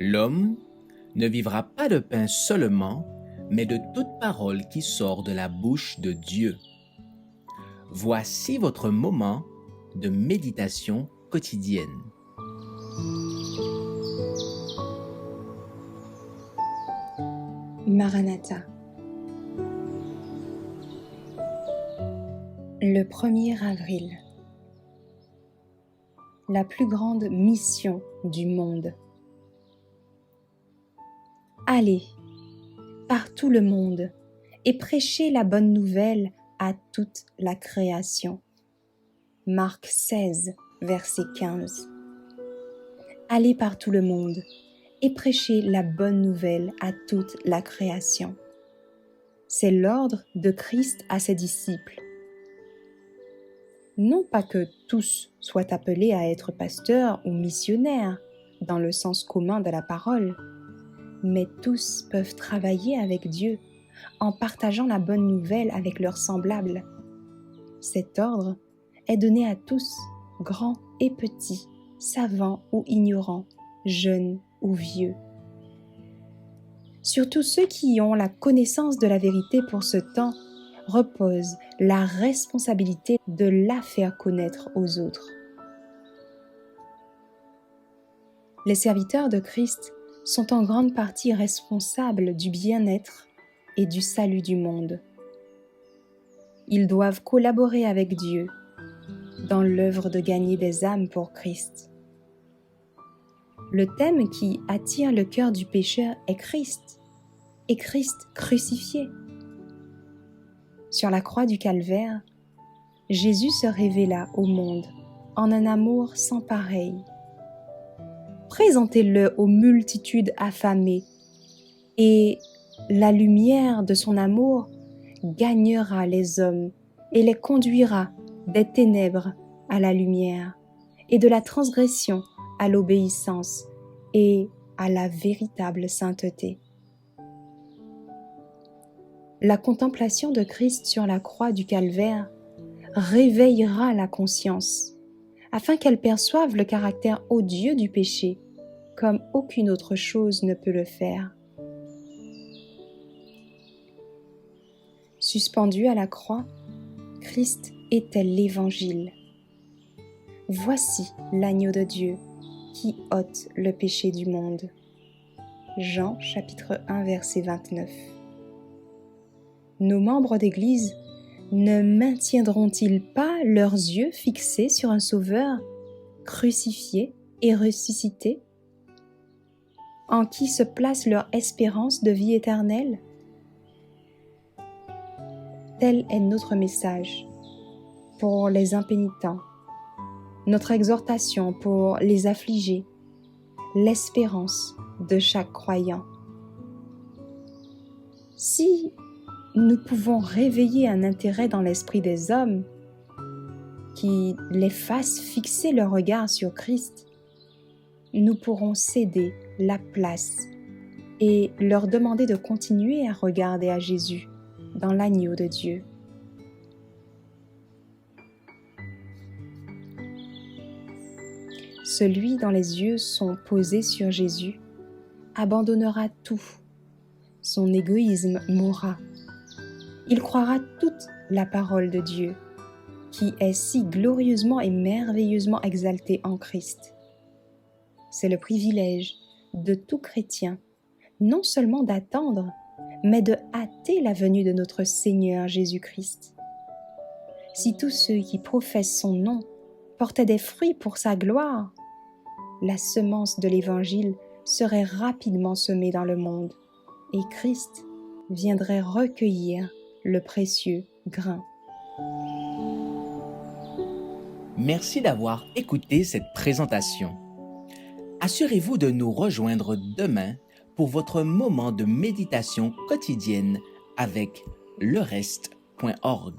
L'homme ne vivra pas de pain seulement, mais de toute parole qui sort de la bouche de Dieu. Voici votre moment de méditation quotidienne. Maranatha. Le 1er avril. La plus grande mission du monde. Allez, par tout le monde, et prêchez la bonne nouvelle à toute la création. Marc 16, verset 15. Allez par tout le monde, et prêchez la bonne nouvelle à toute la création. C'est l'ordre de Christ à ses disciples. Non pas que tous soient appelés à être pasteurs ou missionnaires, dans le sens commun de la parole, mais tous peuvent travailler avec Dieu en partageant la bonne nouvelle avec leurs semblables. Cet ordre est donné à tous, grands et petits, savants ou ignorants, jeunes ou vieux. Sur tous ceux qui ont la connaissance de la vérité pour ce temps, repose la responsabilité de la faire connaître aux autres. Les serviteurs de Christ sont en grande partie responsables du bien-être et du salut du monde. Ils doivent collaborer avec Dieu dans l'œuvre de gagner des âmes pour Christ. Le thème qui attire le cœur du pécheur est Christ, et Christ crucifié. Sur la croix du Calvaire, Jésus se révéla au monde en un amour sans pareil. Présentez-le aux multitudes affamées, et la lumière de son amour gagnera les hommes et les conduira des ténèbres à la lumière, et de la transgression à l'obéissance et à la véritable sainteté. La contemplation de Christ sur la croix du Calvaire réveillera la conscience, afin qu'elle perçoive le caractère odieux du péché, comme aucune autre chose ne peut le faire. Suspendu à la croix, Christ était l'Évangile. Voici l'agneau de Dieu qui ôte le péché du monde. Jean chapitre 1 verset 29. Nos membres d'Église ne maintiendront-ils pas leurs yeux fixés sur un Sauveur crucifié et ressuscité, en qui se place leur espérance de vie éternelle? Tel est notre message pour les impénitents, notre exhortation pour les affligés, l'espérance de chaque croyant. Si nous pouvons réveiller un intérêt dans l'esprit des hommes qui les fasse fixer leur regard sur Christ, nous pourrons céder la place et leur demander de continuer à regarder à Jésus dans l'agneau de Dieu. Celui dont les yeux sont posés sur Jésus abandonnera tout. Son égoïsme mourra. Il croira toute la parole de Dieu, qui est si glorieusement et merveilleusement exaltée en Christ. C'est le privilège de tout chrétien, non seulement d'attendre, mais de hâter la venue de notre Seigneur Jésus-Christ. Si tous ceux qui professent son nom portaient des fruits pour sa gloire, la semence de l'Évangile serait rapidement semée dans le monde, et Christ viendrait recueillir le précieux grain. Merci d'avoir écouté cette présentation. Assurez-vous de nous rejoindre demain pour votre moment de méditation quotidienne avec lereste.org.